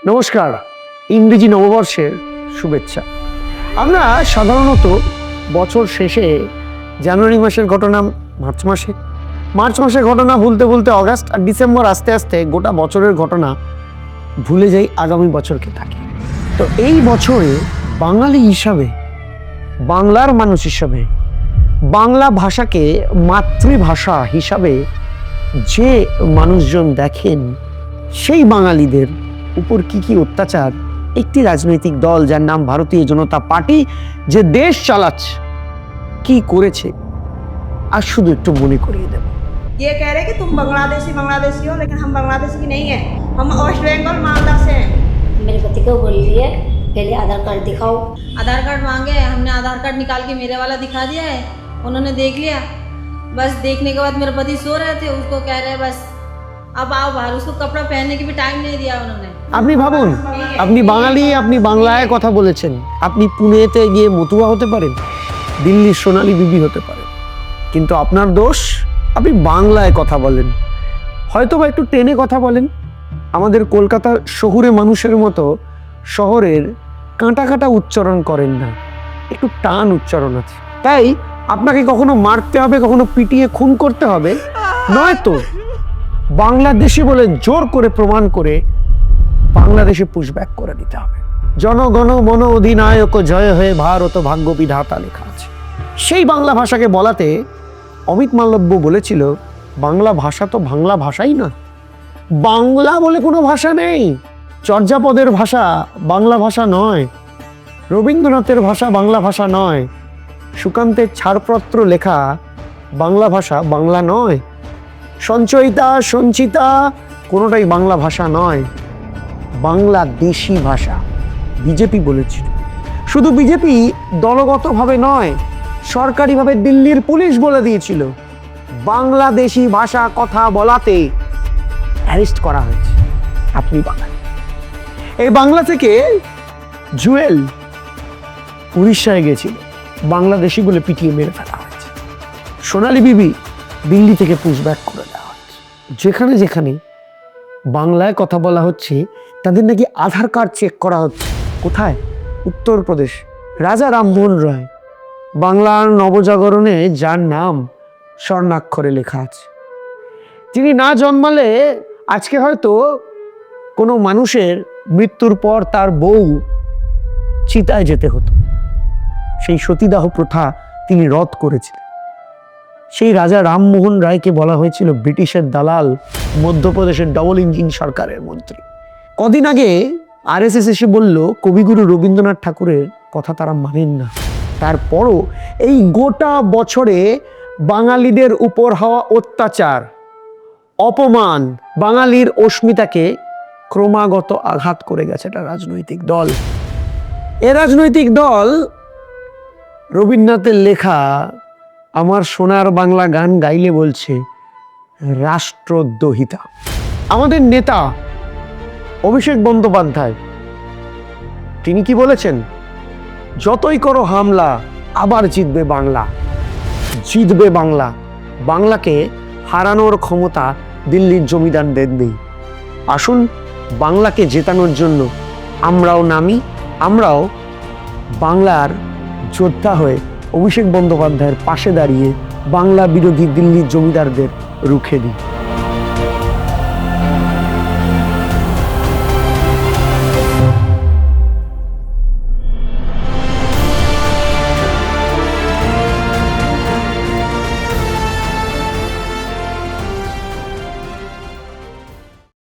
নমস্কার, ইংরেজি নববর্ষের শুভেচ্ছা। আমরা সাধারণত বছর শেষে জানুয়ারি মাসের ঘটনা মার্চ মাসের ঘটনা ভুলতে ভুলতে অগাস্ট আর ডিসেম্বর আস্তে আস্তে গোটা বছরের ঘটনা ভুলে যাই, আগামী বছরকে থাকি। তো এই বছরে বাঙালি হিসাবে, বাংলার মানুষ হিসাবে, বাংলা ভাষাকে মাতৃভাষা হিসাবে যে মানুষজন দেখেন, সেই বাঙালিদের উপর কি কি অত্যাচার একটি রাজনৈতিক দল যার নাম ভারতীয় জনতা পার্টি, যে দেশ চালাচ্ছে, কি করেছে আর শুধু একটু মনে করিয়ে দেব। ये कह रहे कि तुम बांग्लादेशी हो, लेकिन हम बांग्लादेश की नहीं है, हम वेस्ट बंगाल मालदा से हैं। मेरे पति को बोल लिए पहले आधार कार्ड दिखाओ। आधार कार्ड मांगे, हमने आधार कार्ड निकाल के मेरे वाला दिखा दिया है, उन्होंने देख लिया। बस देखने के बाद मेरे पति सो रहे थे, उसको कह रहे बस अब आओ बाहर, उसको कपड़ा पहनने की भी टाइम नहीं दिया उन्होंने। আপনি ভাবুন, আপনি বাঙালি, আপনি বাংলায় কথা বলেছেন, আপনি পুনেতে গিয়ে মতুয়া হতে পারেন, দিল্লির সোনালী বিবি হতে পারেন, কিন্তু আপনার দোষ আপনি বাংলায় কথা বলেন, হয়তো বা একটু টেনে কথা বলেন। আমাদের কলকাতার শহুরে মানুষের মতো শহরের কাঁটা কাঁটা উচ্চারণ করেন না, একটু টান উচ্চারণ আছে। তাই আপনাকে কখনো মারতে হবে, কখনো পিটিয়ে খুন করতে হবে, নয়তো বাংলাদেশি বলে জোর করে প্রমাণ করে বাংলাদেশে পুশব্যাক করে দিতে হবে। জনগণ মন অধিনায়ক জয় হয়ে ভারত ভাগ্য বিধাতা লেখা আছে। সেই বাংলা ভাষাকে বলাতে অমিত মালব্য বলেছিল, বাংলা ভাষা তো বাংলা ভাষাই না, বাংলা বলে কোনো ভাষা নেই, চর্যাপদের ভাষা বাংলা ভাষা নয়, রবীন্দ্রনাথের ভাষা বাংলা ভাষা নয়, সুকান্তের ছাড়পত্র লেখা বাংলা ভাষা বাংলা নয়, সঞ্চয়িতা সঞ্চিতা কোনোটাই বাংলা ভাষা নয়, বাংলাদেশি ভাষা। বিজেপি বলেছিল, শুধু বিজেপি দলগতভাবে নয়, সরকারিভাবে দিল্লির পুলিশ বলে দিয়েছিল, বাংলাদেশি ভাষা কথা বলাতে অ্যারেস্ট করা হয়েছে। আপনি বাঙালি। এই বাংলা থেকে জুয়েল উড়িষ্যায় গেছিল, বাংলাদেশি বলে পিটিয়ে মেরে ফেলা হয়েছে। সোনালী বিবি দিল্লি থেকে পুশব্যাক করে দেওয়া হচ্ছে। যেখানে যেখানে বাংলায় কথা বলা হচ্ছে তাদের নাকি আধার কার্ড চেক করা হচ্ছে। কোথায়? উত্তরপ্রদেশ। রাজা রামমোহন রায়, বাংলার নবজাগরণে যার নাম স্বর্ণাক্ষরে লেখা আছে, তিনি না জন্মালে আজকে হয়তো কোনো মানুষের মৃত্যুর পর তার বউ চিতায় যেতে হতো। সেই সতীদাহ প্রথা তিনি রদ করেছিলেন। সেই রাজা রামমোহন রায়কে বলা হয়েছিল ব্রিটিশের দালাল, মধ্যপ্রদেশের ডবল ইঞ্জিন সরকারের মন্ত্রী। কদিন আগে আরএসএস এসে বলল কবিগুরু রবীন্দ্রনাথ ঠাকুরের কথা তারা মানেন না। তারপরও এই গোটা বছরে বাঙালিদের উপর হওয়া অত্যাচার, অপমান, বাঙালির অস্মিতাকে ক্রমাগত আঘাত করে গেছে একটা রাজনৈতিক দল। এ রাজনৈতিক দল রবীন্দ্রনাথের লেখা আমার সোনার বাংলা গান গাইলে বলছে রাষ্ট্রদ্রোহিতা। আমাদের নেতা অভিষেক বন্দ্যোপাধ্যায়, তিনি কি বলেছেন? যতই করো হামলা, আবার জিতবে বাংলা, জিতবে বাংলা। বাংলাকে হারানোর ক্ষমতা দিল্লির জমিদারদের নেই। আসুন বাংলাকে জেতানোর জন্য আমরাও নামি, আমরাও বাংলার যোদ্ধা হয়ে অভিষেক বন্দ্যোপাধ্যায়ের পাশে দাঁড়িয়ে বাংলা বিরোধী দিল্লির জমিদারদের রুখে দিই।